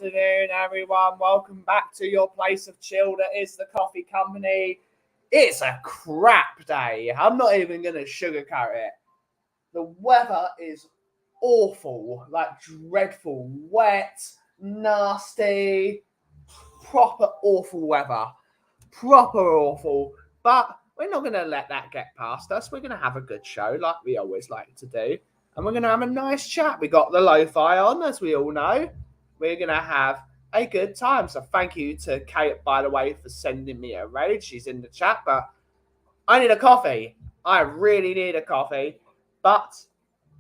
afternoon, everyone. Welcome back to your place of chill that is the Kauffie Company. It's a crap day. I'm not even going to sugarcoat it. The weather is awful, like dreadful, wet, nasty, proper awful weather. Proper awful. But we're not going to let that get past us. We're going to have a good show like we always like to do. And we're going to have a nice chat. We got the lo-fi on, as we all know. We're going to have a good time. So thank you to Kate, by the way, for sending me a raid. She's in the chat. But I need a coffee. I really need a coffee. But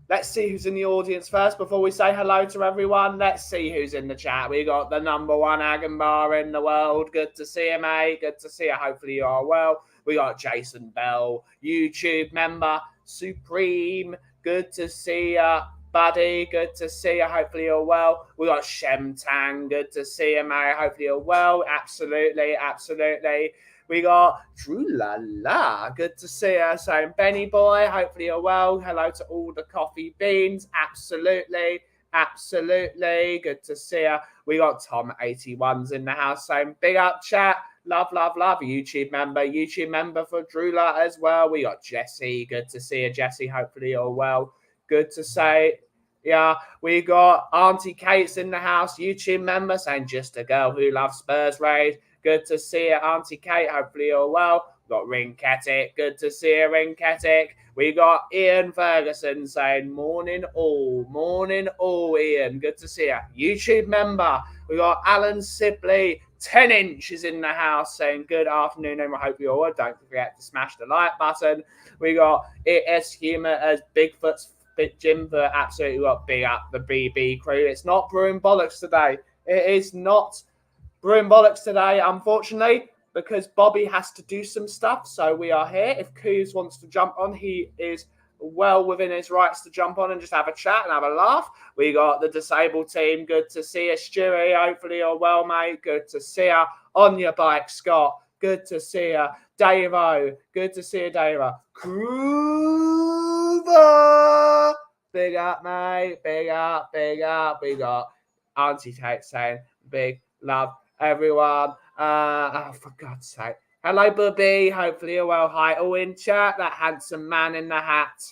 let's see who's in the audience first before we say hello to everyone. Let's see who's in the chat. We got the number one Agambar in the world. Good to see you, mate. Good to see you. Hopefully you are well. We got Jason Bell, YouTube member, Supreme. Good to see you, buddy. Good to see you. Hopefully you're well. We got Shem Tang. Good to see you, mate. Hopefully you're well. Absolutely, absolutely. We got Drew La La. Good to see you. Saying Benny Boy. Hopefully you're well. Hello to all the coffee beans. Absolutely. Absolutely. Good to see you. We got Tom 81's in the house saying big up chat. Love, love, love. YouTube member for Drula as well. We got Jesse. Good to see you, Jesse. Hopefully you're well. Good to say. Yeah, we got Auntie Kate's in the house. YouTube member saying just a girl who loves Spurs raid. Good to see you, Auntie Kate. Hopefully you're well. We got Rinketic. Good to see you, Rinketic. We got Ian Ferguson saying morning all, Ian. Good to see you. YouTube member. We got Alan Sibley. 10 inches in the house saying good afternoon and I hope you're all. Don't forget to smash the like button. We got ES Humor as Bigfoot's Jim for absolutely got big up the BB crew. It's not Brewing Bollocks today. It is not Brewing Bollocks today, unfortunately, because Bobby has to do some stuff. So we are here. If Coos wants to jump on, he is well within his rights to jump on and just have a chat and have a laugh. We got the disabled team. Good to see you, Stewie. Hopefully you're well, mate. Good to see you. On your bike, Scott. Good to see you. Dave-O. Good to see you, Dave-O. Groover. Big up, mate. Big up, big up. We got Auntie Tate saying big love, everyone. For God's sake. Hello, Bubby. Hopefully you're well. Hi, all in chat. That handsome man in the hat.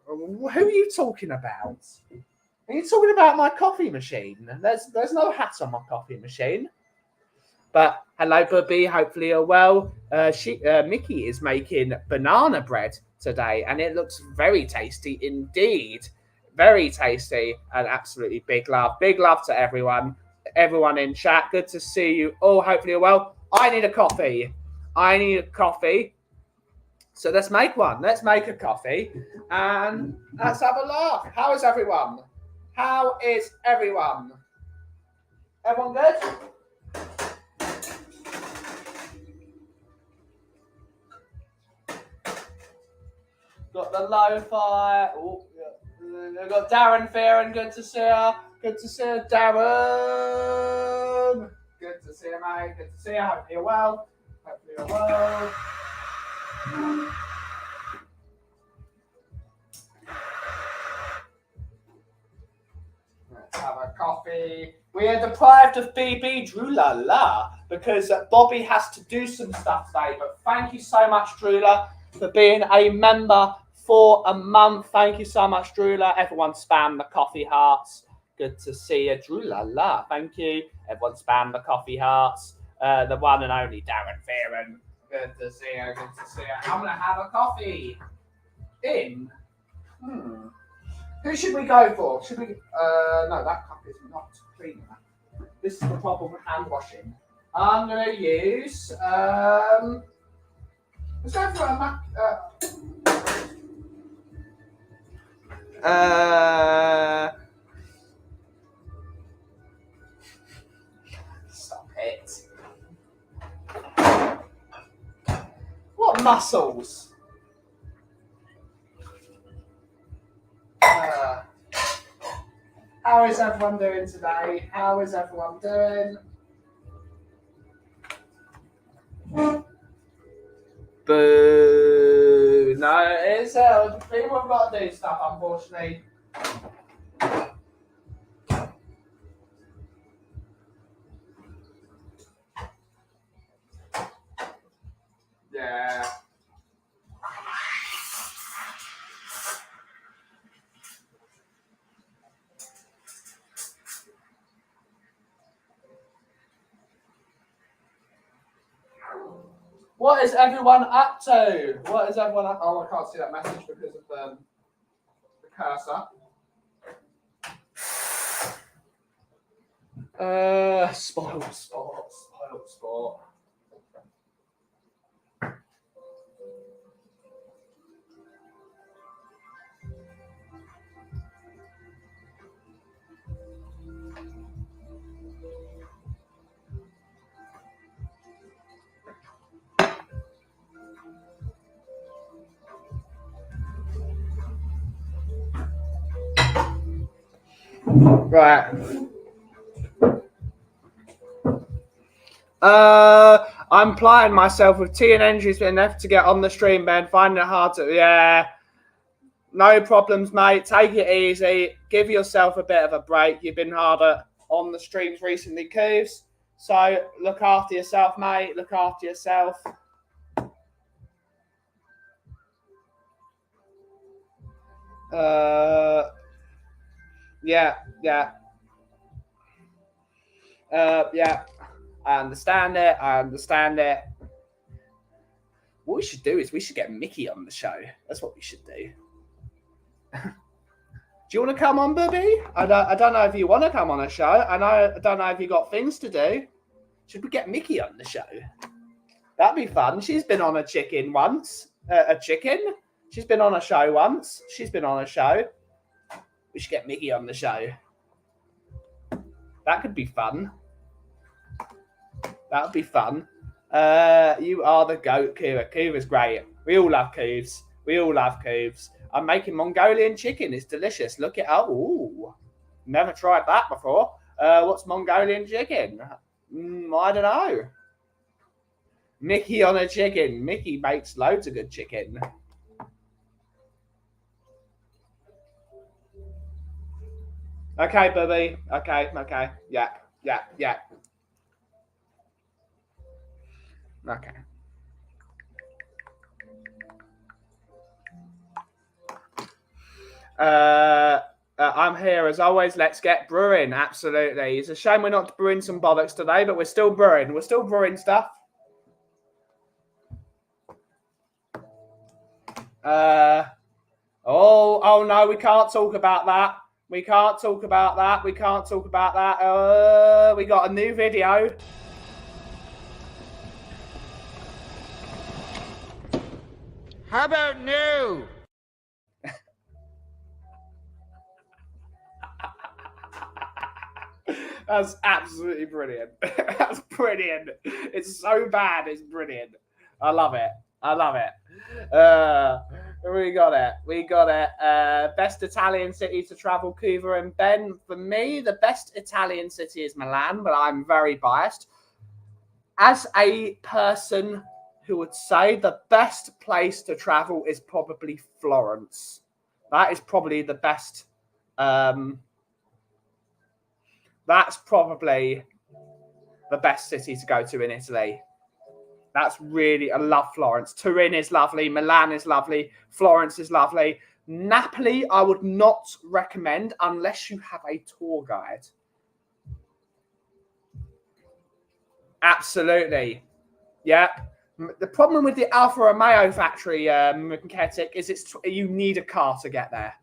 Who are you talking about? Are you talking about my coffee machine? There's no hat on my coffee machine. But hello, Bubby. Hopefully you're well. Mickey is making banana bread today, and it looks very tasty indeed. Very tasty, and absolutely big love. Big love to everyone. Everyone in chat. Good to see you all. Hopefully you're well. I need a coffee. So let's make one. Let's make a coffee and let's have a laugh. How is everyone? Everyone good? Got the lo-fi. Oh, we've got Darren Fearon. Good to see you. Good to see you, Darren. Good to see you, mate. Good to see you. Hope you're well. Let's have a coffee. We are deprived of BB Drula because Bobby has to do some stuff today. But thank you so much, Drula, for being a member for a month. Thank you so much, Drula. Everyone spam the coffee hearts. Good to see you, Drula. Thank you. Everyone spam the coffee hearts. The one and only Darren Fearon. Good to see you. Good to see you. I'm going to have a coffee. Who should we go for? Should we? No, that cup is not clean enough. This is the problem with hand washing. I'm going to use. Let's go for a Mac. Stop it. What muscles? How is everyone doing today? Boo. No, it's people have got to do stuff, unfortunately. What is everyone up to? What is everyone up? Oh, I can't see that message because of the cursor. Spoiled sport. Right. I'm plying myself with tea and energy enough to get on the stream, Ben. Finding it hard to. Yeah. No problems, mate. Take it easy. Give yourself a bit of a break. You've been harder on the streams recently, Coos. So look after yourself, mate. Look after yourself. Yeah. Yeah. I understand it. What we should do is we should get Mickey on the show. That's what we should do. Do you want to come on, Bubby? I don't know if you want to come on a show. I don't know if you got things to do. Should we get Mickey on the show? That'd be fun. She's been on a chicken once. A chicken? She's been on a show once. She's been on a show. We should get Mickey on the show. That could be fun. That would be fun. You are the goat, Kuva. Kuva's great. We all love Kuvs. I'm making Mongolian chicken. It's delicious. Look it up. Ooh. Never tried that before. What's Mongolian chicken? I don't know. Mickey on a chicken. Mickey makes loads of good chicken. Okay, Bubby. Okay. Yeah. Okay. I'm here as always. Let's get brewing. Absolutely. It's a shame we're not brewing some bollocks today, but we're still brewing. We're still brewing stuff. Oh no, we can't talk about that. We can't talk about that. We got a new video. How about new? That's absolutely brilliant. That's brilliant. It's so bad. It's brilliant. I love it. We got it. Best Italian city to travel, Kuva and Ben. For me, the best Italian city is Milan, but I'm very biased. As a person who would say the best place to travel is probably Florence. That is probably the best. That's probably the best city to go to in Italy. That's really, I love Florence. Turin is lovely. Milan is lovely. Florence is lovely. Napoli, I would not recommend unless you have a tour guide. Absolutely. Yeah. The problem with the Alfa Romeo factory, Mketic, is you need a car to get there.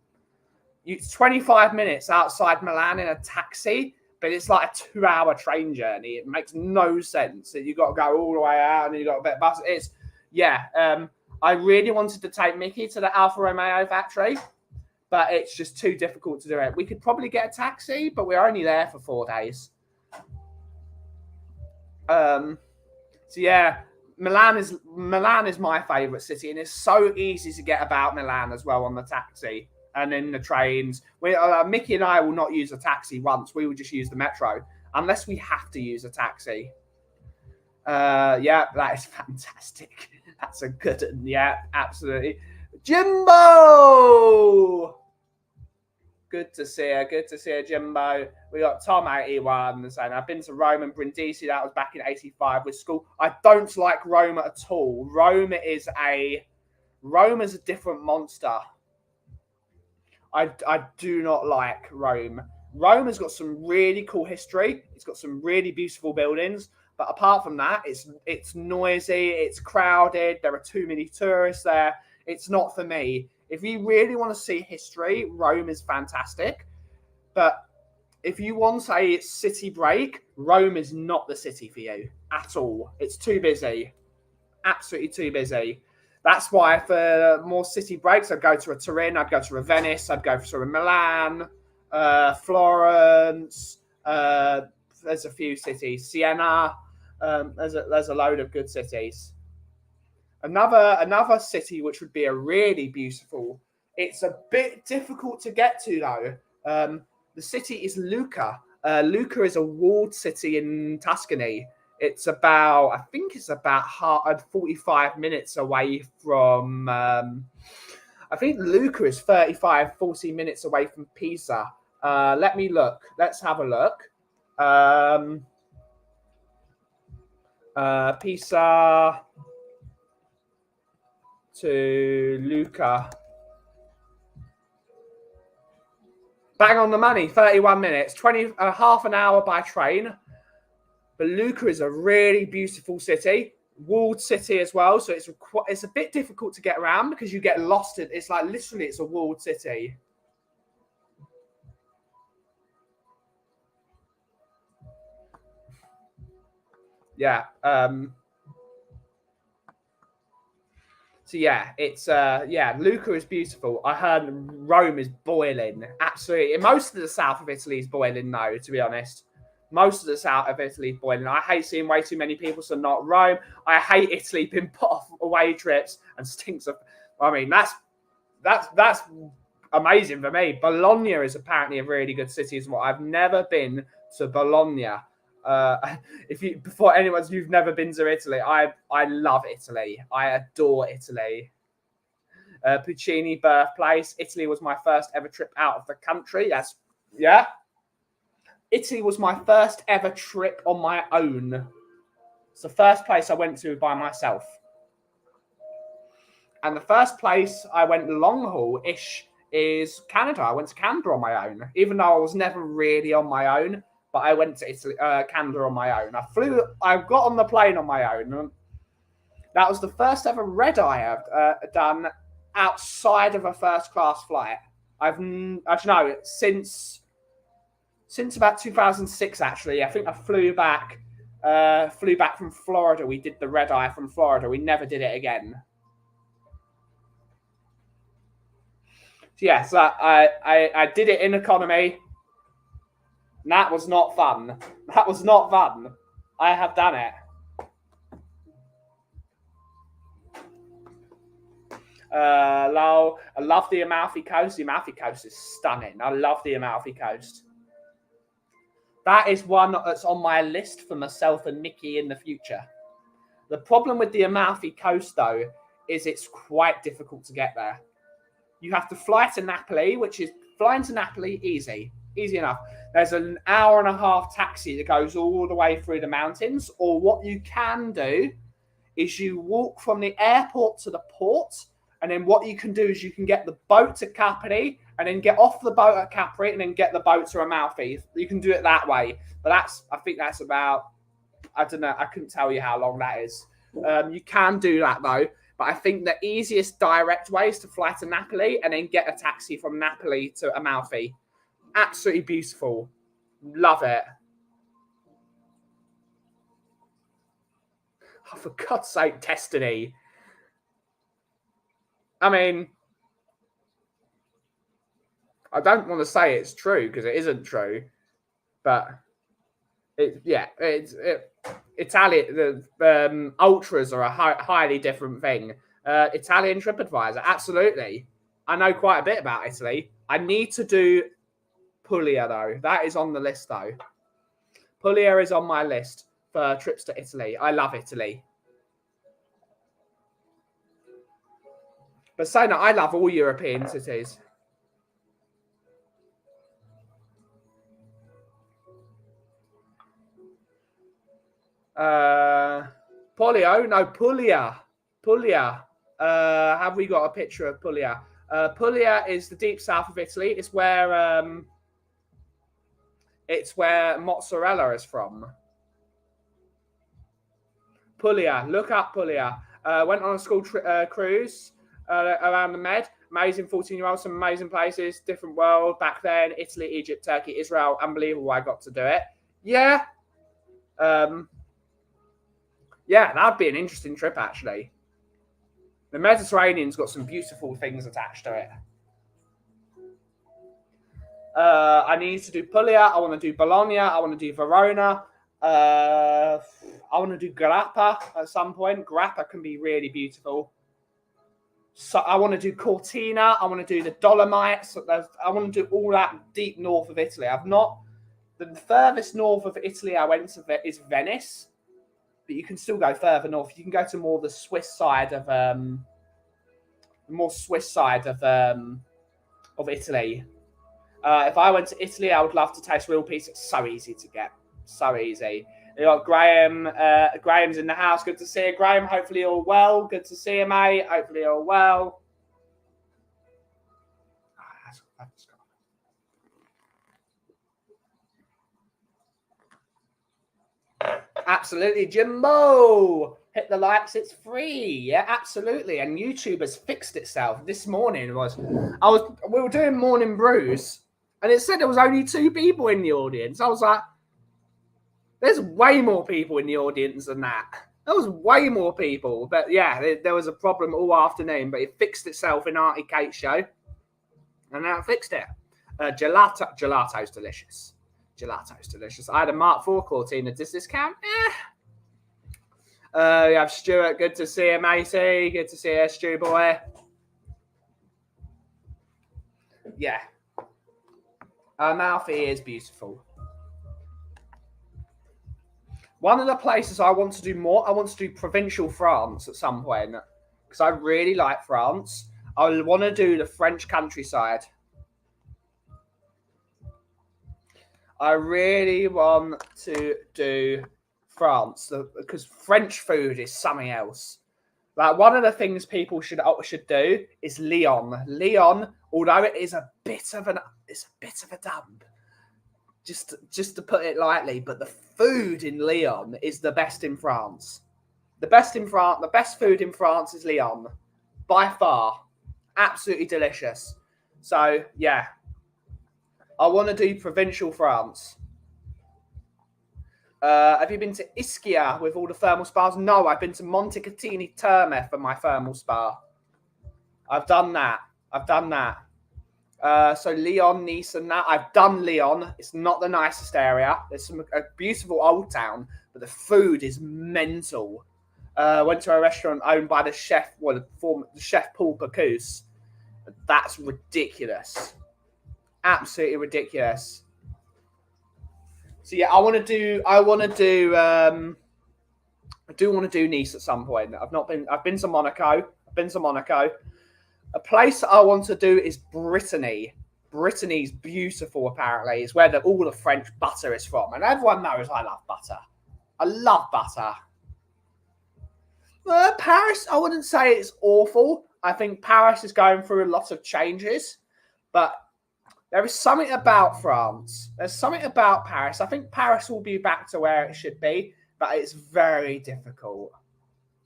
It's 25 minutes outside Milan in a taxi, but it's like a 2-hour train journey. It makes no sense. You got to go all the way out, and you got a bit of bus. I really wanted to take Mickey to the Alfa Romeo factory, but it's just too difficult to do it. We could probably get a taxi, but we're only there for 4 days. Milan is my favourite city, and it's so easy to get about Milan as well on the taxi and in the trains. Mickey and I will not use a taxi once. We will just use the metro unless we have to use a taxi. That is fantastic. That's a good one. Yeah, absolutely. Jimbo! Good to see her, Jimbo. We got Tom 81 saying, I've been to Rome and Brindisi. That was back in 85 with school. I don't like Rome at all. Rome is a different monster. I do not like Rome. Rome has got some really cool history. It's got some really beautiful buildings, But apart from that, it's noisy, it's crowded, there are too many tourists there. It's not for me. If you really want to see history, Rome is fantastic. But if you want a city break, Rome is not the city for you at all. It's too busy. Absolutely too busy. That's why for more city breaks, I'd go to a Turin, I'd go to a Venice, I'd go to a Milan, Florence. There's a few cities. Siena. There's a load of good cities. Another city which would be a really beautiful. It's a bit difficult to get to though. The city is Lucca. Lucca is a walled city in Tuscany. I think it's about 45 minutes away from. I think Lucca is 40 minutes away from Pisa. Let me look. Let's have a look. Pisa to Lucca. Bang on the money, 31 minutes, half an hour by train. But Lucca is a really beautiful city, walled city as well. So it's a bit difficult to get around because you get lost. It's like literally it's a walled city. Yeah. So yeah, Lucca is beautiful. I heard Rome is boiling. Absolutely. Most of the south of Italy is boiling though, to be honest. Most of the south of Italy is boiling. I hate seeing way too many people, so not Rome. I hate Italy being put off away trips and stinks of. I mean, that's amazing for me. Bologna is apparently a really good city as well. I've never been to Bologna. You've never been to Italy, I love Italy. I adore Italy. Puccini birthplace. Italy was my first ever trip out of the country. Italy was my first ever trip on my own. It's the first place I went to by myself. And the first place I went long haul-ish is Canada. I went to Canada on my own, even though I was never really on my own. But I went to Italy, Canada on my own. I got on the plane on my own. That was the first ever red eye I've done outside of a first class flight. Since about 2006, actually. I think I flew back from Florida. We did the red eye from Florida. We never did it again. So yeah, so I did it in economy. That was not fun. I have done it. I love the Amalfi Coast. The Amalfi Coast is stunning. I love the Amalfi Coast. That is one that's on my list for myself and Mickey in the future. The problem with the Amalfi Coast, though, is it's quite difficult to get there. You have to fly to Napoli, flying to Napoli, easy enough. There's an hour and a half taxi that goes all the way through the mountains. Or what you can do is you walk from the airport to the port. And then what you can do is you can get the boat to Capri and then get off the boat at Capri and then get the boat to Amalfi. You can do it that way. But I think that's about, I don't know, I couldn't tell you how long that is. You can do that though. But I think the easiest direct way is to fly to Napoli and then get a taxi from Napoli to Amalfi. Absolutely beautiful. Love it. Oh, for God's sake, Destiny. I mean, I don't want to say it's true because it isn't true, but Italian. The ultras are a highly different thing. Italian TripAdvisor, absolutely. I know quite a bit about Italy. I need to do Puglia though. That is on the list though. Puglia is on my list for trips to Italy. I love Italy. But saying that, I love all European cities. Puglia. Have we got a picture of Puglia? Puglia is the deep south of Italy. It's where mozzarella is from. Puglia. Look up Puglia. Went on a school cruise around the Med. Amazing 14-year-olds, some amazing places, different world back then. Italy, Egypt, Turkey, Israel. Unbelievable I got to do it. Yeah. Yeah, that'd be an interesting trip, actually. The Mediterranean's got some beautiful things attached to it. I need to do Puglia. I want to do Bologna. I want to do Verona. I want to do Grappa at some point. Grappa can be really beautiful. So I want to do Cortina. I want to do the Dolomites. I want to do all that deep north of Italy. The furthest north of Italy I went to is Venice, but you can still go further north. You can go to more the Swiss side of Italy. If I went to Italy, I would love to taste real pizza. It's so easy to get. So easy. You got Graham. Graham's in the house. Good to see you, Graham. Hopefully you're well. Good to see you, mate. Hopefully you're well. Absolutely, Jimbo. Hit the likes. It's free. Yeah, absolutely. And YouTube has fixed itself. This morning we were doing morning brews, and it said there was only 2 people in the audience. I was like, there's way more people in the audience than that. There was way more people. But yeah, there was a problem all afternoon, but it fixed itself in Auntie Kate's show. And now it fixed it. Gelato's delicious. Gelato's delicious. I had a Mark IV Cortina. Does this count? We have Stuart. Good to see you, matey. Good to see you, Stu boy. Yeah. Amalfi is beautiful. One of the places I want to do more, I want to do provincial France at some point because I really like France. I want to do the French countryside. I really want to do France because French food is something else. Like one of the things people should do is Lyon. Lyon, although it is a bit of a dump. Just to put it lightly, but the food in Lyon is the best in France. The best food in France is Lyon, by far. Absolutely delicious. So, yeah. I want to do provincial France. Have you been to Ischia with all the thermal spas? No, I've been to Montecatini Terme for my thermal spa. I've done that. So Lyon, Nice, and that. I've done Lyon. It's not the nicest area. There's a beautiful old town, but the food is mental. Went to a restaurant owned by the chef, the chef Paul Bocuse. That's ridiculous. Absolutely ridiculous. So yeah, I do want to do Nice at some point. I've been to Monaco. A place I want to do is Brittany. Brittany's beautiful, apparently. It's where all the French butter is from. And everyone knows I love butter. I love butter. Paris, I wouldn't say it's awful. I think Paris is going through a lot of changes. But there is something about France. There's something about Paris. I think Paris will be back to where it should be. But it's very difficult.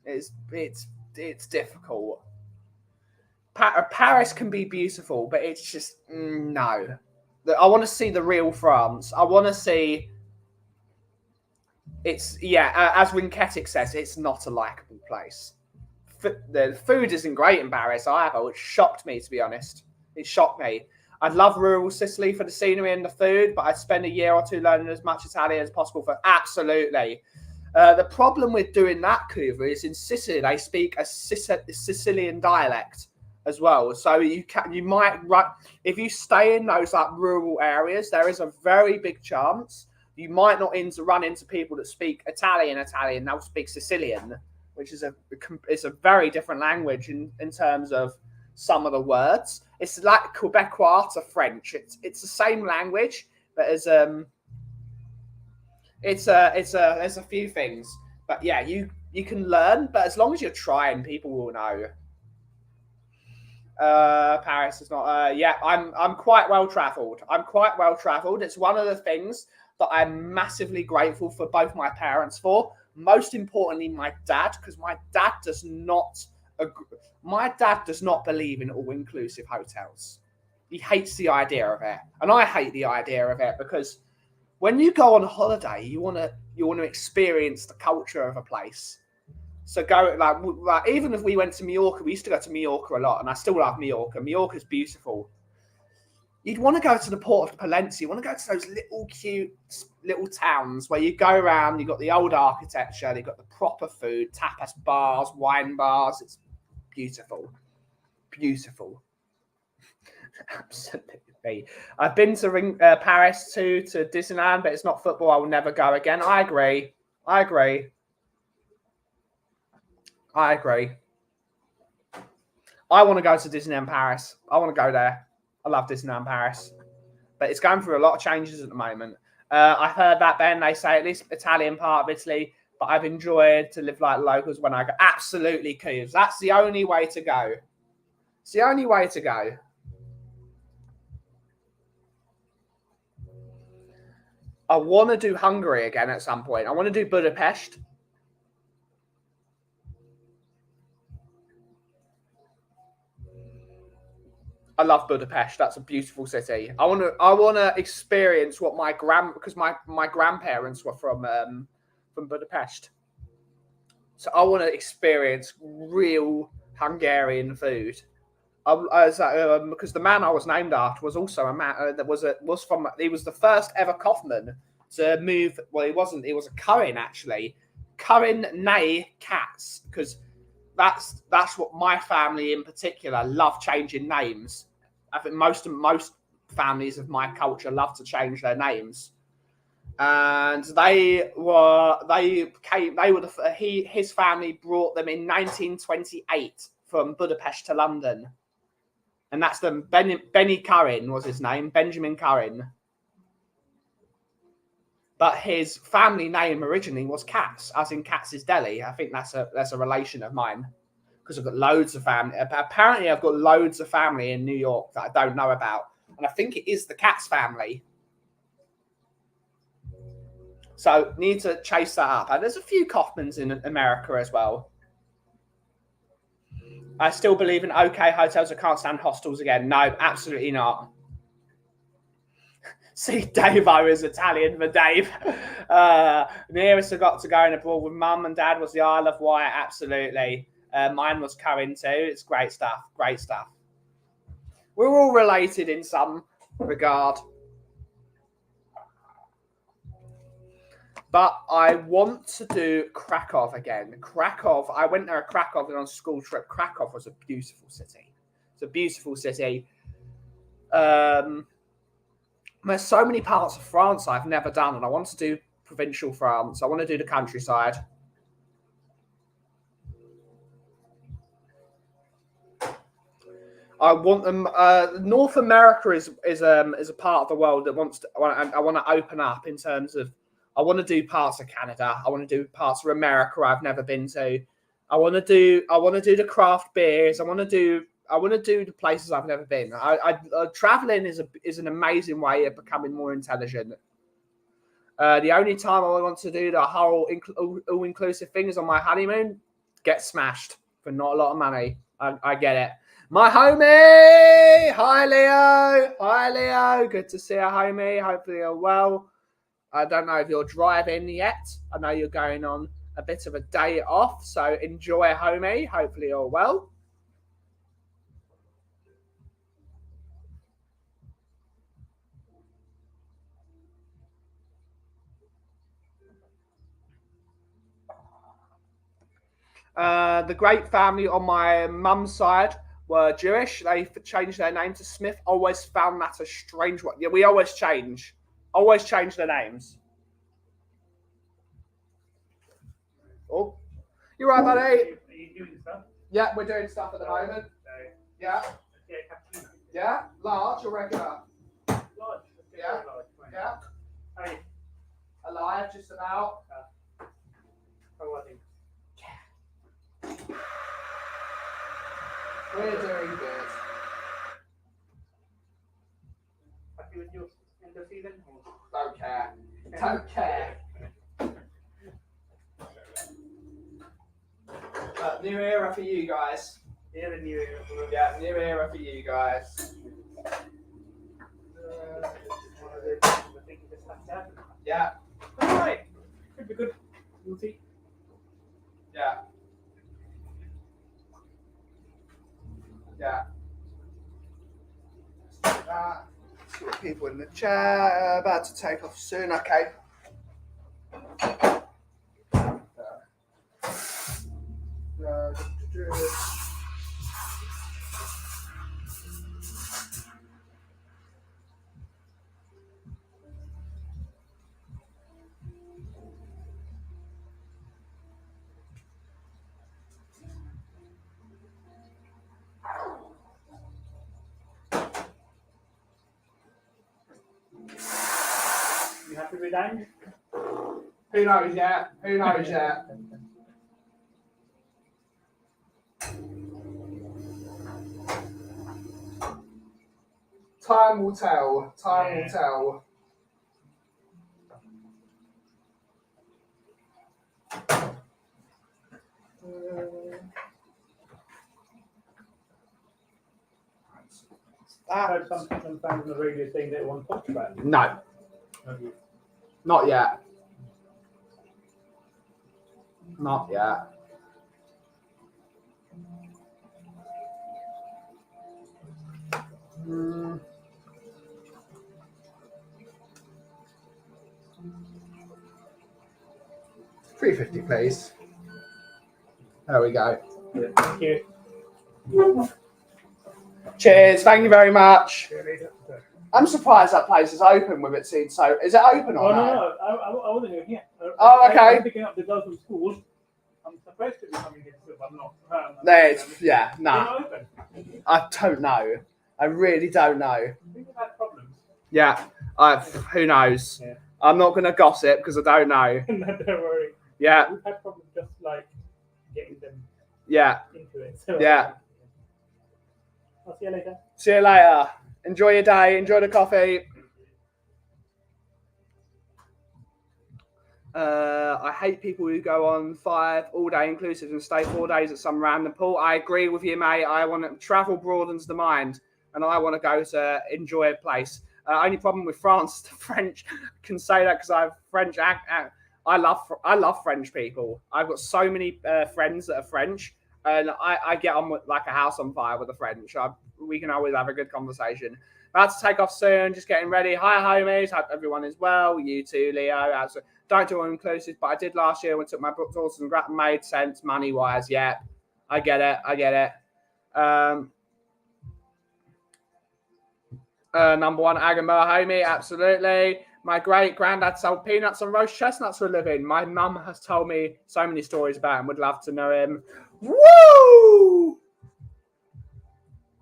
It's difficult. Paris can be beautiful, but it's just no. I want to see the real France. I want to see. As Rinketic says, it's not a likable place. The food isn't great in Paris either, which shocked me, to be honest. It shocked me. I'd love rural Sicily for the scenery and the food, but I'd spend a year or two learning as much Italian as possible for absolutely. The problem with doing that, Kuva, is in Sicily they speak a Sicilian dialect as well. So you might if you stay in those like rural areas, there is a very big chance you might not run into people that speak Italian. They'll speak Sicilian, which is a very different language in terms of some of the words. It's like Quebecois to French. It's the same language, but there's a few things. But yeah, you can learn, but as long as you're trying, people will know. Paris is not. I'm quite well travelled. It's one of the things that I'm massively grateful for both my parents for. most importantly, my dad, because my dad does not believe in all-inclusive hotels. He hates the idea of it, and I hate the idea of it because when you go on holiday, you want to experience the culture of a place. So go like even if we went to Mallorca, we used to go to Mallorca a lot, and I still love Mallorca. Mallorca's beautiful. You'd want to go to the port of Palencia. You want to go to those little cute little towns where you go around. You've got the old architecture. They've got the proper food, tapas bars, wine bars. It's beautiful, beautiful. Absolutely. I've been to Paris too, to Disneyland, but it's not football. I will never go again. I agree. I agree. I agree. I want to go to Disneyland Paris. I want to go there. I love Disneyland Paris. But it's going through a lot of changes at the moment. I've heard that, Ben. They say at least Italian part of Italy, but I've enjoyed to live like locals when I go. Absolutely, Cubes. That's the only way to go. It's the only way to go. I want to do Hungary again at some point. I want to do Budapest. I love Budapest. That's a beautiful city. I want to experience what because my grandparents were from Budapest. So I want to experience real Hungarian food. Because the man I was named after was also a man that he was the first ever Kaufman to move. Well, he wasn't. He was a Cohen actually. Cohen nay Katz, because that's what my family in particular love changing names. I think most families of my culture love to change their names, and his family brought them in 1928 from Budapest to London. And that's them. Benny Curran was his name, Benjamin Curran. But his family name originally was Katz, as in Katz's Deli. I think that's a relation of mine because I've got loads of family. Apparently, I've got loads of family in New York that I don't know about, and I think it is the Katz family. So need to chase that up. And there's a few Kaufmans in America as well. I still believe in okay hotels. I can't stand hostels again. No, absolutely not. See, Dave, I was Italian for Dave. Nearest I got to going abroad with mum and dad was the Isle of Wight. Absolutely. Mine was Cohen too. It's great stuff. Great stuff. We're all related in some regard. But I want to do Krakow again. Krakow, I went there at Krakow on a school trip. Krakow was a beautiful city. It's a beautiful city. There's so many parts of France I've never done, and I want to do provincial France. I want to do the countryside. I want them. North America is a part of the world that wants to. I want to open up in terms of. I want to do parts of Canada. I want to do parts of America I've never been to. I want to do the craft beers. I want to do the places I've never been. Traveling is an amazing way of becoming more intelligent. The only time I want to do the whole all-inclusive thing is on my honeymoon. Get smashed for not a lot of money. I get it. My homie! Hi, Leo! Hi, Leo! Good to see you, homie. Hopefully you're well. I don't know if you're driving yet. I know you're going on a bit of a day off, so enjoy, homie. Hopefully you're well. The great family on my mum's side were Jewish. They changed their name to Smith. Always found that a strange one. Yeah, we always change their names. Oh, you right, buddy? Are you doing stuff? Yeah, we're doing stuff at the moment. Yeah. Yeah, large or regular? Large. Yeah. Yeah. Hey. Alive, just about. How are you? We're doing good. Happy with your end of season? Don't care. Don't care. New era for you guys. Yeah, the new era. Yeah, new era for you guys. I think you just have to have it. Yeah, Alright. Could be good. We'll see. yeah. Yeah. See what people in the chat about to take off soon. Okay. You happy with that? Who knows yet? Who knows yet? Time will tell. Time will tell. I heard some fans on the radio saying they want to talk about it. No, not yet. Not yet. $3.50, please. There we go. Thank you. Cheers. Thank you very much. See you later. I'm surprised that place is open with it seen. So, is it open or Oh, no? no. I wasn't even here. Oh, okay. I'm picking up the girls from school. I'm supposed to be coming here too, but I'm not. Yeah, They're nah. not open. I don't know. I really don't know. I think they've had problems. Yeah, who knows? Yeah. I'm not going to gossip because I don't know. No, don't worry. Yeah, We've had problems just like getting them yeah, into it. So, yeah. I'll see you later. See you later. Enjoy your day. Enjoy the coffee. I hate people who go on 5 all day inclusive and stay 4 days at some random pool. I agree with you, mate. I want to travel broadens the mind, and I want to go to enjoy a place. Only problem with France, the French can say that because I have French. I love French people. I've got so many friends that are French, and I get on with like a house on fire with the French. We can always have a good conversation. About to take off soon. Just getting ready. Hi, homies. Hope everyone is well. You too, Leo. Don't do all inclusive, but I did last year when I took my daughters and made sense money wise. Yeah, I get it. Number one, Agamber, homie, absolutely. My great granddad sold peanuts and roast chestnuts for a living. My mum has told me so many stories about him. Would love to know him. Woo!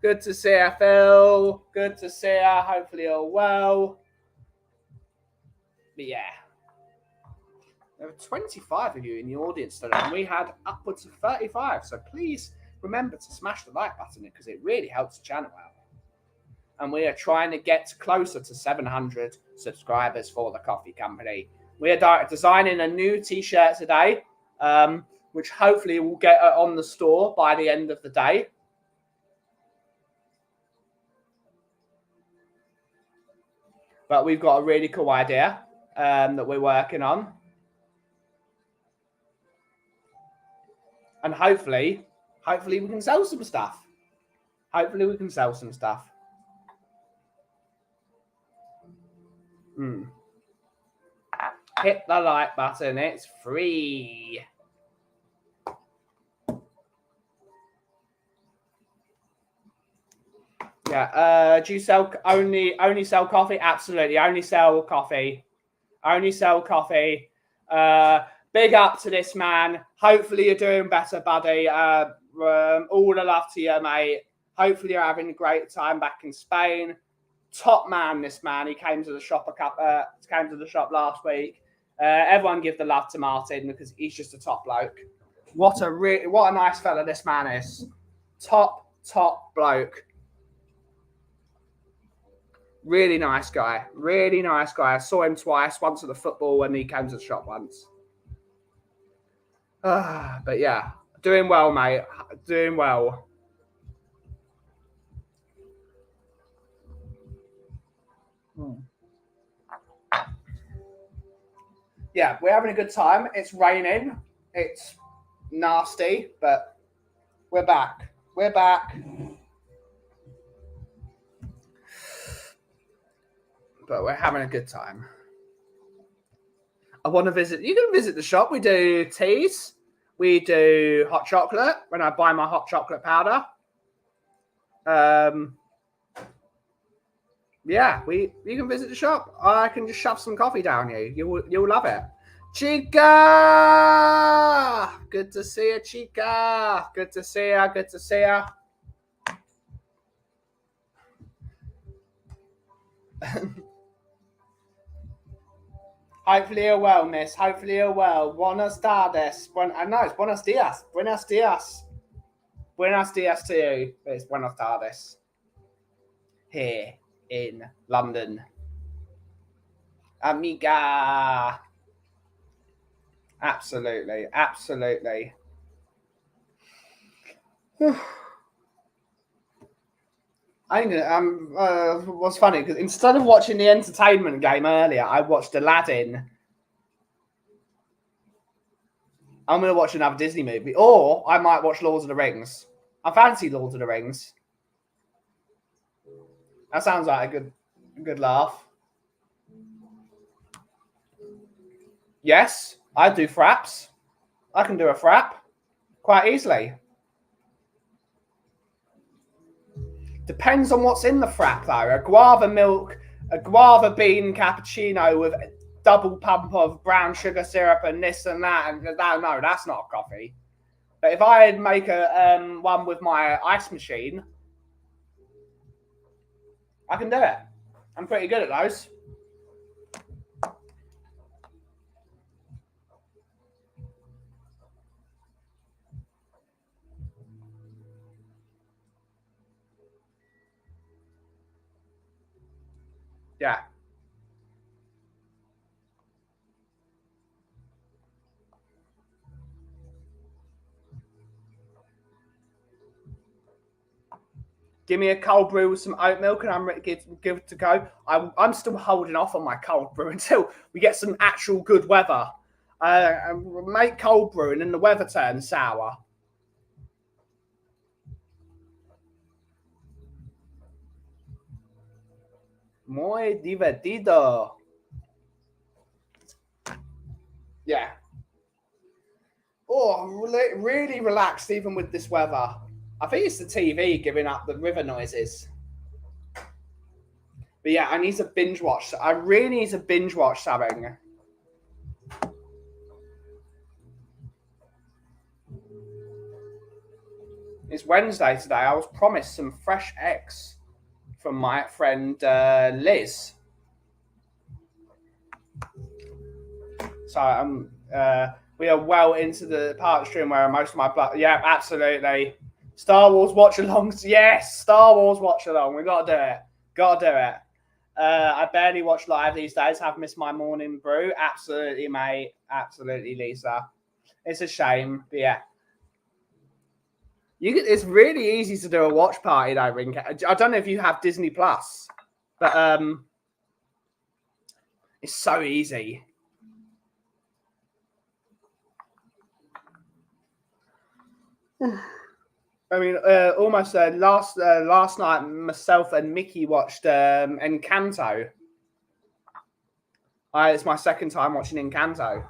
Good to see you, Phil. Good to see you. Hopefully you're well. But yeah. There were 25 of you in the audience today, and we had upwards of 35. So please remember to smash the like button because it really helps the channel out. And we are trying to get closer to 700 subscribers for the Kauffie Company. We are designing a new t-shirt today, which hopefully will get on the store by the end of the day. But we've got a really cool idea that we're working on. And hopefully we can sell some stuff. Hit the like button. It's free. Yeah. Do you sell only sell coffee? Absolutely. Only sell coffee. Big up to this man. Hopefully you're doing better, buddy. All the love to you, mate. Hopefully you're having a great time back in Spain. Top man, this man. He came to the shop last week. Everyone give the love to Martin because he's just a top bloke. What a nice fella this man is. Top bloke. Really nice guy. I saw him twice. Once at the football when he came to the shop once. But yeah, Doing well, mate. Doing well. Yeah, we're having a good time. It's raining. It's nasty, but we're back. We're back. But we're having a good time. I want to visit. You can visit the shop. We do teas. We do hot chocolate when I buy my hot chocolate powder. Yeah, you can visit the shop. I can just shove some coffee down you. You'll love it. Chica! Good to see you, Chica. Good to see you. Good to see you. Hopefully you're well, miss. Hopefully you're well. Buenas tardes. No, it's buenos dias. Buenos dias. Buenos dias to you. But it's buenos tardes. Here in London. Amiga. Absolutely. Absolutely. I think what's funny because instead of watching the entertainment game earlier, I watched Aladdin. I'm going to watch another Disney movie, or I might watch Lord of the Rings. I fancy Lord of the Rings. That sounds like a good laugh. Yes, I do fraps. I can do a frap quite easily. Depends on what's in the frap, though. A guava bean cappuccino with a double pump of brown sugar syrup and this and that. And no, that's not a coffee. But if I make one with my ice machine, I can do it. I'm pretty good at those. Yeah. Give me a cold brew with some oat milk and I'm ready to go. I'm still holding off on my cold brew until we get some actual good weather. Make cold brew and then the weather turns sour. Muy divertido. Yeah. Oh, really relaxed even with this weather. I think it's the TV giving up the river noises. But yeah, I need to binge watch. I really need to binge watch something. It's Wednesday today. I was promised some fresh eggs from my friend Liz. So we are well into the part stream where most of my blood. Yeah, absolutely. Star Wars watch alongs. Yes, Star Wars watch along. We got to do it. Got to do it. I barely watch live these days. Have missed my morning brew. Absolutely, mate. Absolutely, Lisa. It's a shame, but yeah. It's really easy to do a watch party, though, Rinka. I don't know if you have Disney Plus, but it's so easy. I mean, almost last night, myself and Mickey watched Encanto. It's my second time watching Encanto.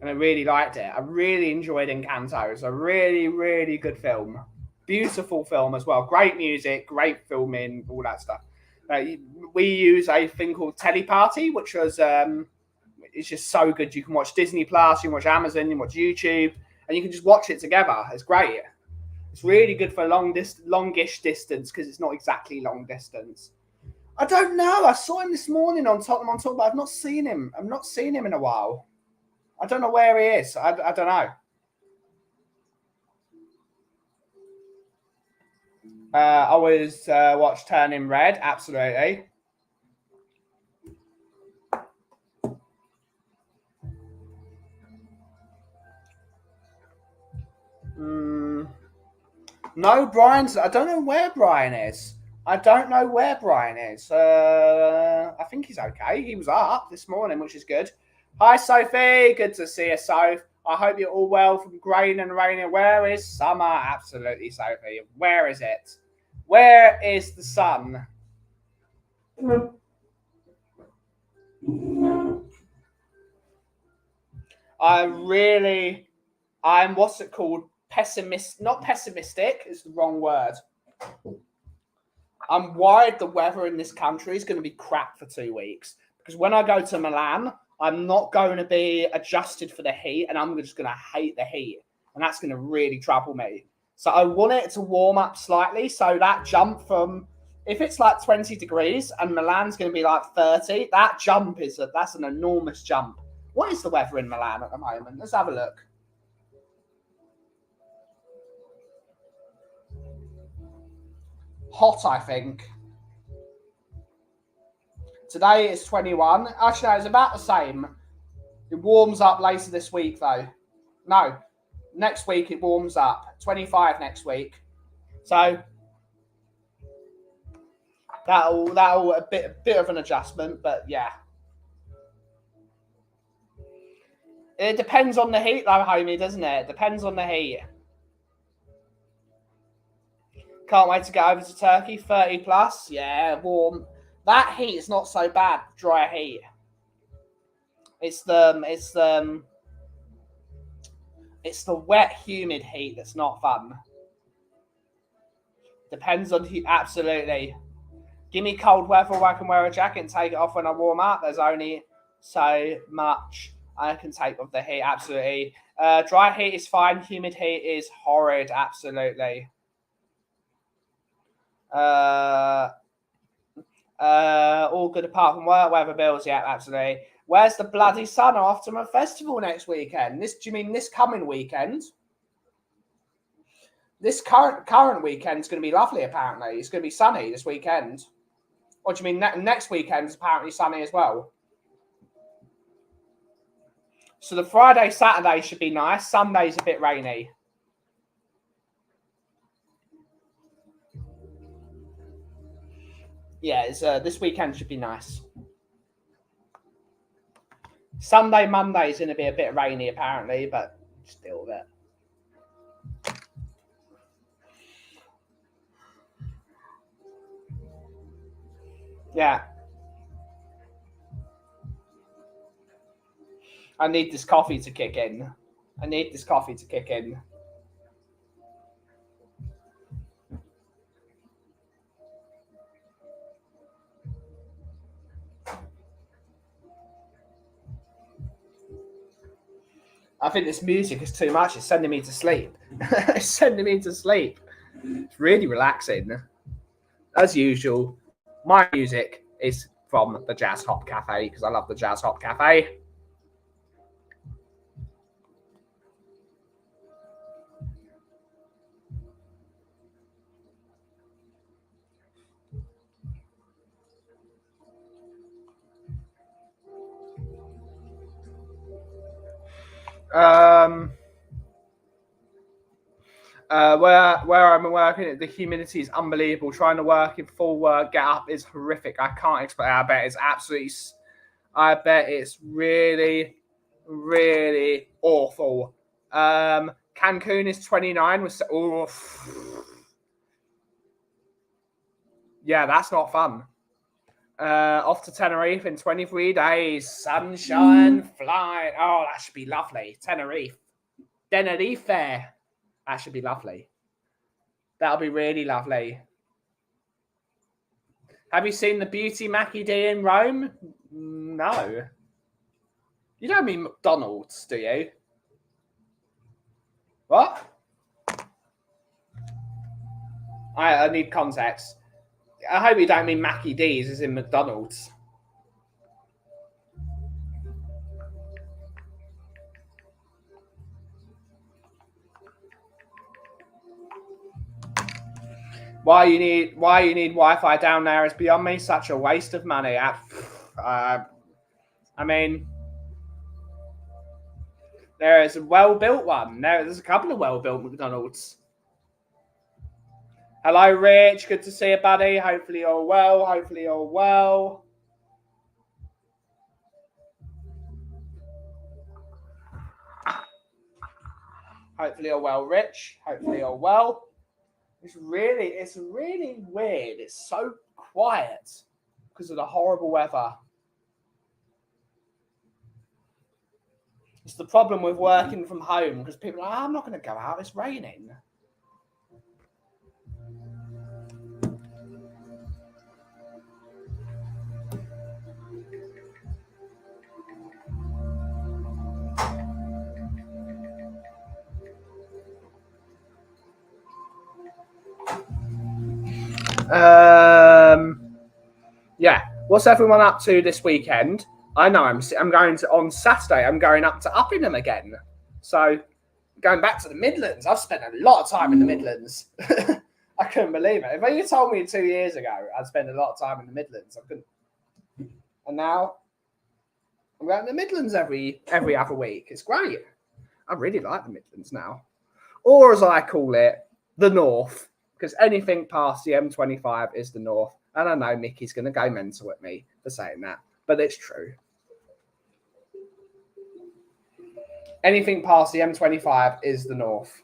And I really liked it. I really enjoyed Encanto. It's a really, really good film. Beautiful film as well. Great music, great filming, all that stuff. We use a thing called Teleparty, which was it's just so good. You can watch Disney Plus, you can watch Amazon, you can watch YouTube, and you can just watch it together. It's great. It's really good for longish distance because it's not exactly long distance. I don't know. I saw him this morning on Tottenham on Talk, but I've not seen him. I've not seen him in a while. I don't know where he is. I don't know. I always watch Turning Red. Absolutely. No, Brian's. I don't know where Brian is. I don't know where Brian is. I think he's okay. He was up this morning, which is good. Hi, Sophie. Good to see you, Soph. I hope you're all well from grain and rain. Where is summer? Absolutely, Sophie. Where is it? Where is the sun? I'm what's it called? Not pessimistic is the wrong word. I'm worried the weather in this country is going to be crap for 2 weeks because when I go to Milan, I'm not going to be adjusted for the heat and I'm just going to hate the heat. And that's going to really trouble me. So I want it to warm up slightly. So that jump from, if it's like 20 degrees and Milan's going to be like 30, that jump that's an enormous jump. What is the weather in Milan at the moment? Let's have a look. Hot, I think. Today is 21. Actually, no, it's about the same. It warms up later this week, though. No, next week it warms up. 25 next week. So that'll a bit of an adjustment, but yeah. It depends on the heat, though, homie, doesn't it? It depends on the heat. Can't wait to get over to Turkey. 30 plus. Yeah, warm. That heat is not so bad. Dry heat. It's the wet, humid heat that's not fun. Depends on heat. Absolutely. Give me cold weather where I can wear a jacket and take it off when I warm up. There's only so much I can take of the heat. Absolutely. Dry heat is fine. Humid heat is horrid. Absolutely. All good apart from work, weather bills. Yeah, absolutely. Where's the bloody sun? I'm off to my festival next weekend. Do you mean this coming weekend? This current weekend is going to be lovely, apparently. It's going to be sunny this weekend. Or do you mean next weekend is apparently sunny as well? So the Friday, Saturday should be nice. Sunday's a bit rainy. Yeah, this weekend should be nice. Sunday, Monday is going to be a bit rainy, apparently, but still there. Yeah. I need this coffee to kick in. I think this music is too much. It's sending me to sleep. It's really relaxing. As usual, my music is from the Jazz Hop Cafe because I love the Jazz Hop Cafe. Where I'm working, the humidity is unbelievable. Trying to work in full work, get up is horrific. I can't explain. I bet it's really, really awful. Cancun is 29. Yeah, that's not fun. Off to Tenerife in 23 days. Sunshine, flying. Oh, that should be lovely. Tenerife. That should be lovely. That'll be really lovely. Have you seen the Beauty Mackie D in Rome? No. You don't mean McDonald's, do you? What? I need context. I hope you don't mean Mackie D's as in McDonald's. Why you need Wi-Fi down there is beyond me. Such a waste of money. I mean, there is a well-built one. There's a couple of well-built McDonald's. Hello, Rich. Good to see you, buddy. Hopefully you're well. Hopefully you're well. Hopefully you're well, Rich. Hopefully you're well. It's really weird. It's so quiet because of the horrible weather. It's the problem with working from home because people are like, I'm not going to go out. It's raining. Yeah. What's everyone up to this weekend? I know I'm going to on Saturday. I'm going up to Uppingham again. So going back to the Midlands. I've spent a lot of time in the Midlands. I couldn't believe it. If you told me 2 years ago I'd spend a lot of time in the Midlands, I couldn't. And now I'm going to the Midlands every other week. It's great. I really like the Midlands now, or as I call it, the North. Because anything past the M25 is the North. And I know Mickey's going to go mental at me for saying that, but it's true. Anything past the M25 is the North.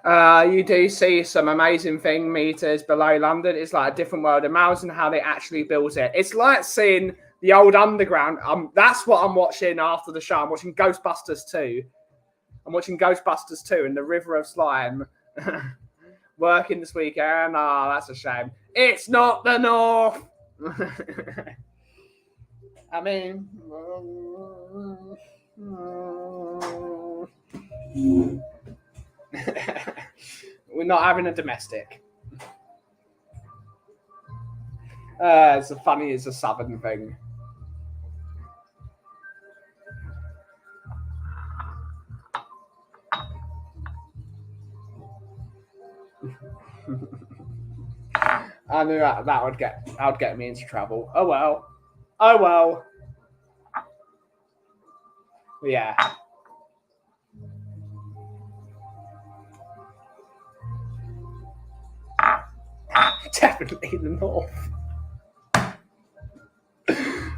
You do see some amazing thing meters below London. It's like a different world. Imagine how they actually built it. It's like seeing the old underground. That's what I'm watching after the show. I'm watching Ghostbusters 2. I'm watching Ghostbusters 2 in the River of Slime. Working this weekend. Oh, that's a shame. It's not the North. I mean, we're not having a domestic. It's as funny as a southern thing. I knew that would get me into trouble. Oh well. Yeah. Definitely the North.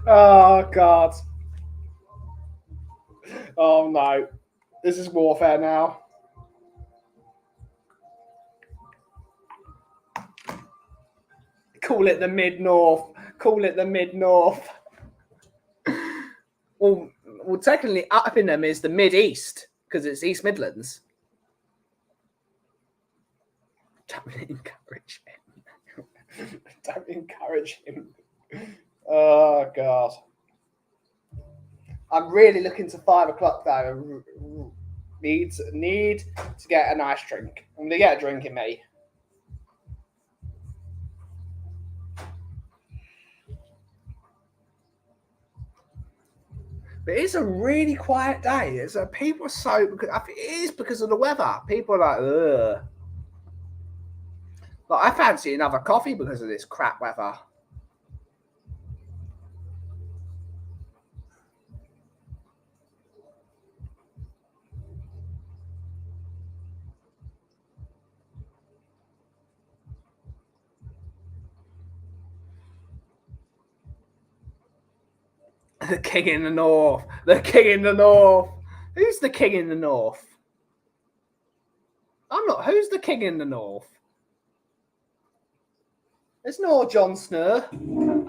Oh God. Oh no. This is warfare now. Call it the mid-north. Call it the mid-north. Well, technically, Uppingham is the mid-east because it's East Midlands. Don't encourage him. Don't encourage him. Oh God. I'm really looking to 5 o'clock though. Need to get a nice drink. I'm gonna get a drink in me. But it's a really quiet day. People are so I think it is because of the weather. People are like, ugh. Like I fancy another coffee because of this crap weather. The king in the north. The king in the north. Who's the king in the north? I'm not. Who's the king in the north? It's not Jon Snow.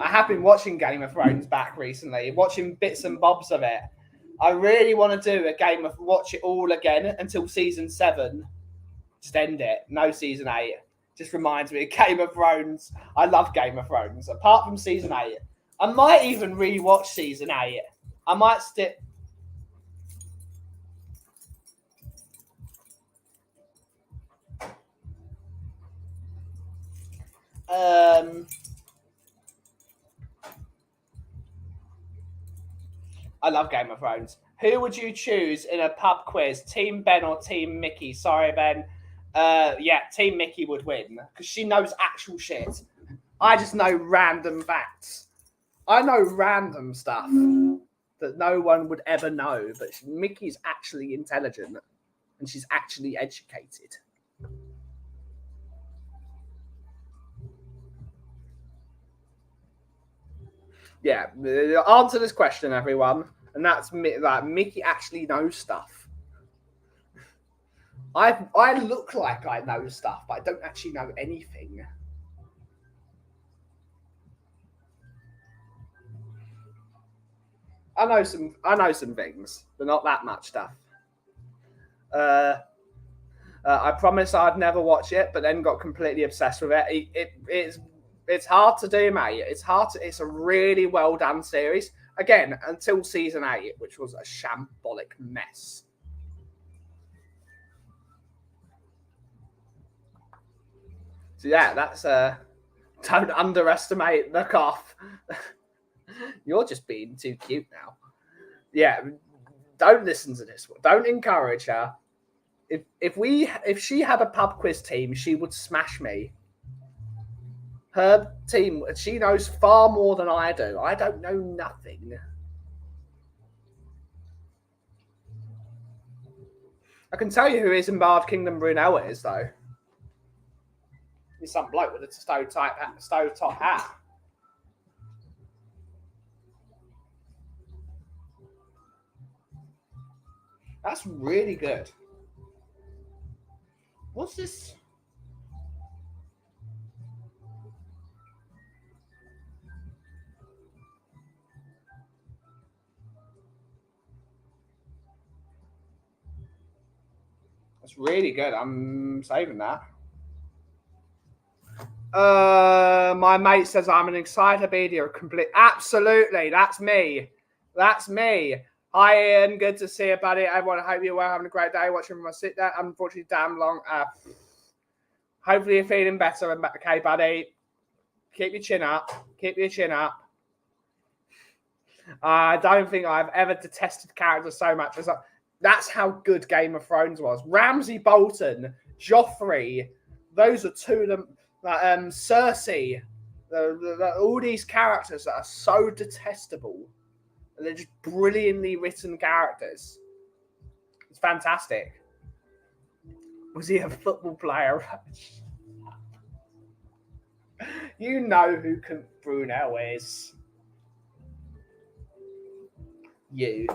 I have been watching Game of Thrones back recently, watching bits and bobs of it. I really want to do watch it all again until season 7. Just end it. No season 8. Just reminds me of Game of Thrones. I love Game of Thrones. Apart from season 8. I might even rewatch season 8. I might stick. I love Game of Thrones. Who would you choose in a pub quiz? Team Ben or Team Mickey? Sorry, Ben. Yeah, Team Mickey would win because she knows actual shit. I just know random facts. I know random stuff that no one would ever know, but Mickey's actually intelligent and she's actually educated. Yeah, answer this question, everyone. And that's that Mickey actually knows stuff. I look like I know stuff, but I don't actually know anything. I know some things, but not that much stuff. I promised I'd never watch it, but then got completely obsessed with it. It's hard to do, mate. It's a really well done series. Again, until season 8, which was a shambolic mess. So yeah, that's don't underestimate the cough. You're just being too cute now. Yeah, don't listen to this one. Don't encourage her. If she had a pub quiz team, she would smash me. Her team, she knows far more than I do. I don't know nothing. I can tell you who Isambard Kingdom Brunel is, though. He's some bloke with a stove-top hat. That's really good. What's this? That's really good. I'm saving that. My mate says I'm an encyclopedia of complete. Absolutely, that's me. That's me. Hi, Ian. Good to see you, buddy. Everyone, I hope you're well, having a great day watching my sit there. Unfortunately, damn long. Hopefully, you're feeling better. Okay, buddy. Keep your chin up. Keep your chin up. I don't think I've ever detested characters so much as that's how good Game of Thrones was. Ramsay Bolton, Joffrey, those are two of them. Cersei, all these characters that are so detestable. They're just brilliantly written characters. It's fantastic. Was he a football player? You know who Brunel is. You.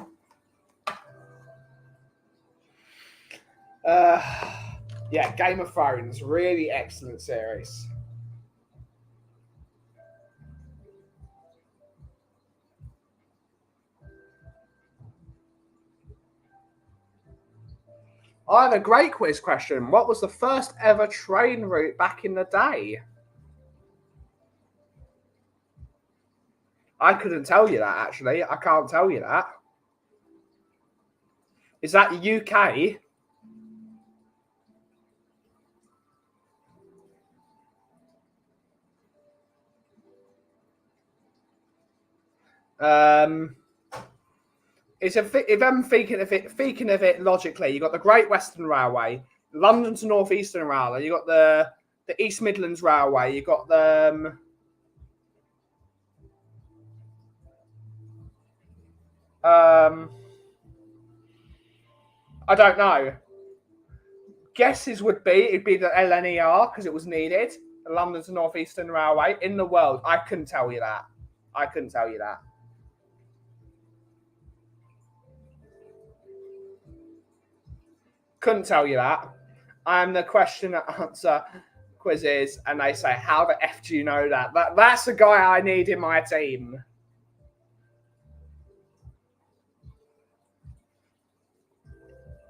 Yeah, Game of Thrones, really excellent series. I have a great quiz question. What was the first ever train route back in the day? I couldn't tell you that, actually. I can't tell you that. Is that UK? If I'm thinking of it logically, you've got the Great Western Railway, London to North Eastern Railway, you've got the East Midlands Railway, you've got the I don't know. Guesses would be it'd be the LNER because it was needed, the London to North Eastern Railway in the world. I couldn't tell you that. Couldn't tell you that. I'm the question and answer quizzes, and they say, "How the f do you know that?" That's the guy I need in my team.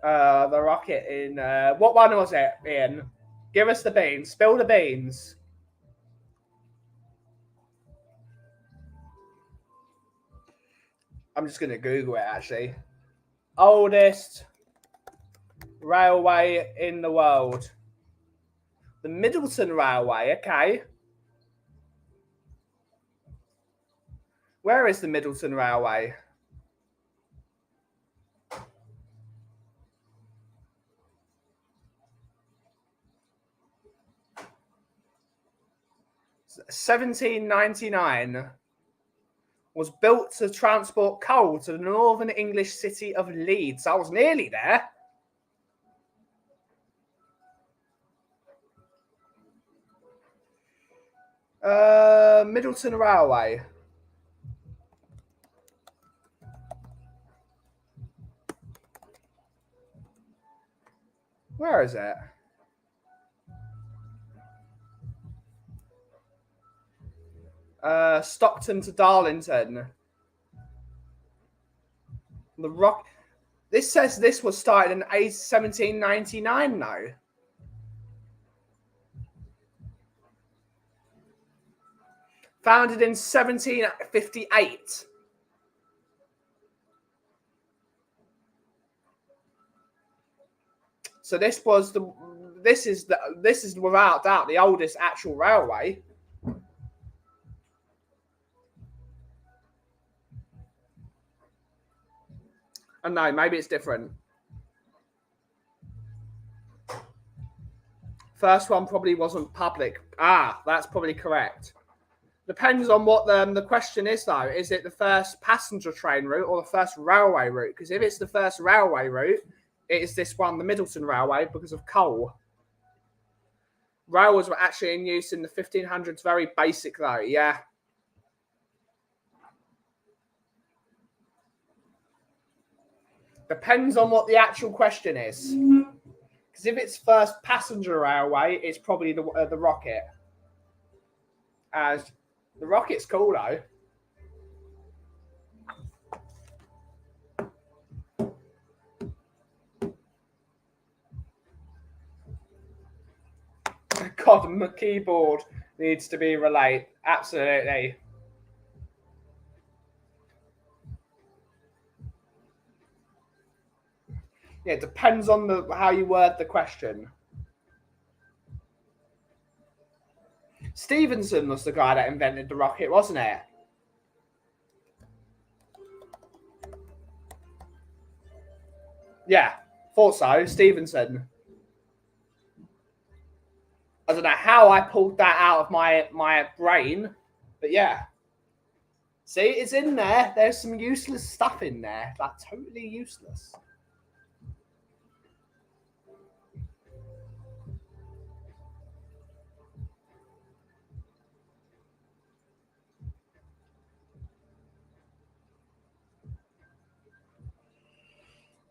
The rocket in what one was it, Ian? Give us the beans. Spill the beans. I'm just gonna Google it actually. Oldest railway in the world. The Middleton Railway, okay. Where is the Middleton Railway? (1799) was built to transport coal to the northern English city of Leeds. I was nearly there. Middleton Railway. Where is it? Stockton to Darlington. The Rock. This says this was started in 1799, though. Founded in 1758. So this is without doubt the oldest actual railway. And no, maybe it's different. First one probably wasn't public. Ah, that's probably correct. Depends on what the question is, though. Is it the first passenger train route or the first railway route? Because if it's the first railway route, it is this one, the Middleton Railway, because of coal. Railways were actually in use in the 1500s. Very basic, though. Yeah. Depends on what the actual question is. Because if it's first passenger railway, it's probably the Rocket. As the Rocket's cool, though. God, my keyboard needs to be relayed. Absolutely. Yeah, it depends on how you word the question. Stephenson was the guy that invented the rocket, wasn't it? Yeah, thought so. Stephenson. I don't know how I pulled that out of my brain, but yeah. See, it's in there. There's some useless stuff in there. Like, totally useless.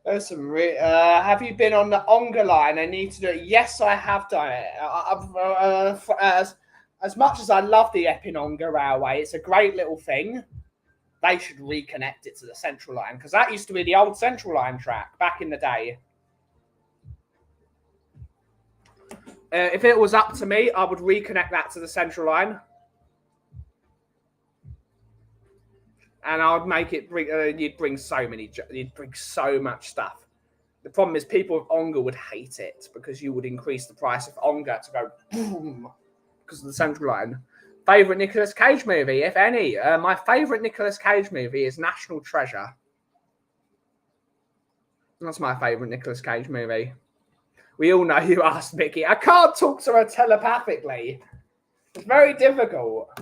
There's some. Have you been on the Onga line? I need to do it. Yes, I have done it. As much as I love the Epinonga Railway, it's a great little thing. They should reconnect it to the Central Line because that used to be the old Central Line track back in the day. If it was up to me, I would reconnect that to the Central Line. And I would make it. You'd bring so much stuff. The problem is people with Onga would hate it because you would increase the price of Onga to go boom because of the Central Line. Favorite Nicolas Cage movie, if any? My favorite Nicolas Cage movie is National Treasure. That's my favorite Nicolas Cage movie. We all know you asked Mickey. I can't talk to her telepathically. It's very difficult.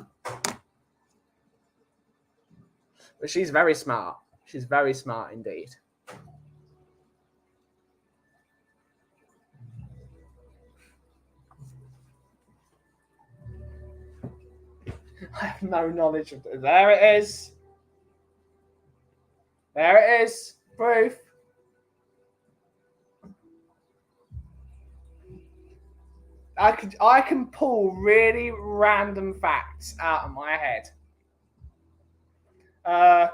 But she's very smart. She's very smart indeed. I have no knowledge of it. There it is. There it is. Proof. I can pull really random facts out of my head.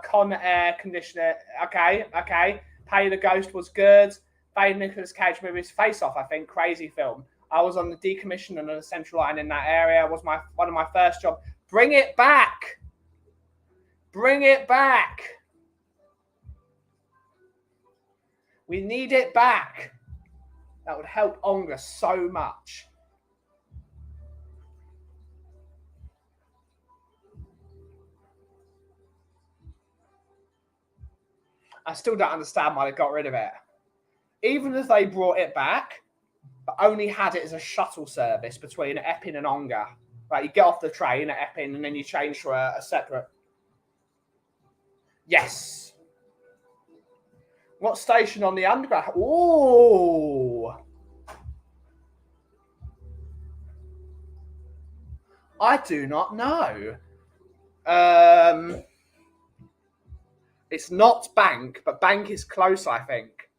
Con Air Conditioner. Okay. Pay the Ghost was good. Favorite Nicolas Cage movies. Face Off, I think. Crazy film. I was on the decommissioning of the Central Line in that area. It was one of my first jobs. Bring it back. Bring it back. We need it back. That would help Onga so much. I still don't understand why they got rid of it. Even if they brought it back, but only had it as a shuttle service between Epping and Onga. Like, you get off the train at Epping and then you change to a separate. Yes. What station on the Underground? Oh. I do not know. It's not Bank, but Bank is close, I think.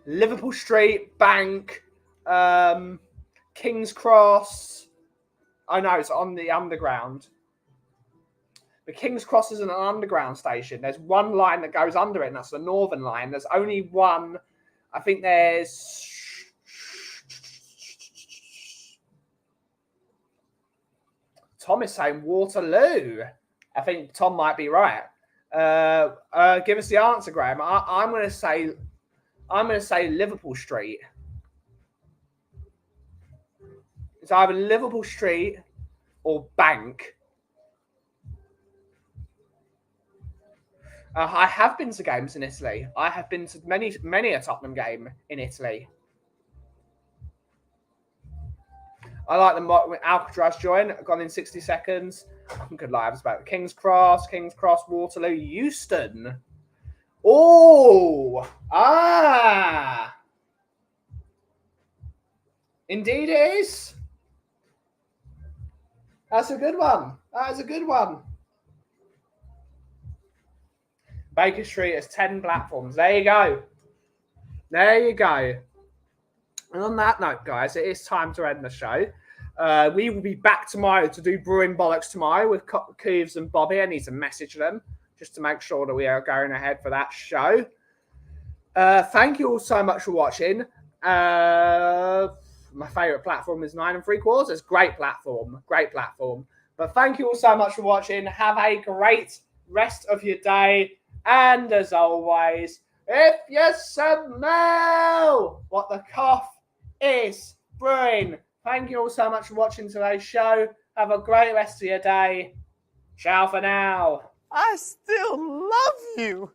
Liverpool Street, Bank, King's Cross. I know it's on the underground. The King's Cross isn't an underground station. There's one line that goes under it, and that's the Northern Line. There's only one. I think there's. Tom is saying Waterloo. I think Tom might be right. Give us the answer, Graham. I'm going to say Liverpool Street. It's either Liverpool Street or Bank. I have been to games in Italy. I have been to many a Tottenham game in Italy. I like the Alcatraz join. Gone in 60 seconds. Good lives about King's Cross, Waterloo, Euston. Oh, indeed it is. That's a good one. That is a good one. Baker Street has 10 platforms. There you go. There you go. And on that note, guys, it is time to end the show. We will be back tomorrow to do Brewing Bollocks tomorrow with Cooves and Bobby. I need to message them just to make sure that we are going ahead for that show. Thank you all so much for watching. My favourite platform is 9 3/4. Great platform. Great platform. But thank you all so much for watching. Have a great rest of your day. And as always, if you smell what the cough is brewing, thank you all so much for watching today's show. Have a great rest of your day. Ciao for now. I still love you.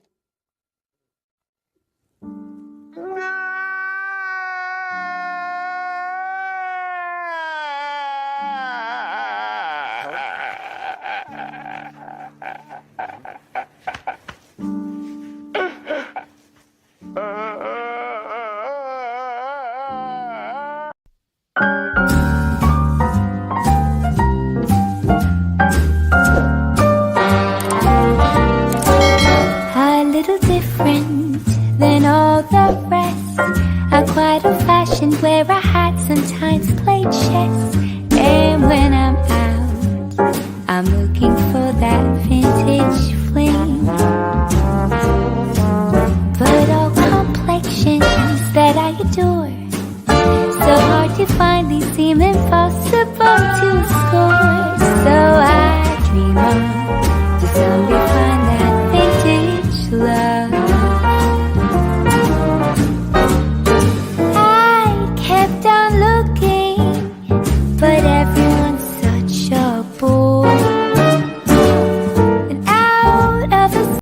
Than all the rest. I'm quite old-fashioned, wear a hat, sometimes play chess. And when I'm out, I'm looking for that vintage fling. But all complexions that I adore, so hard to find, these seem impossible to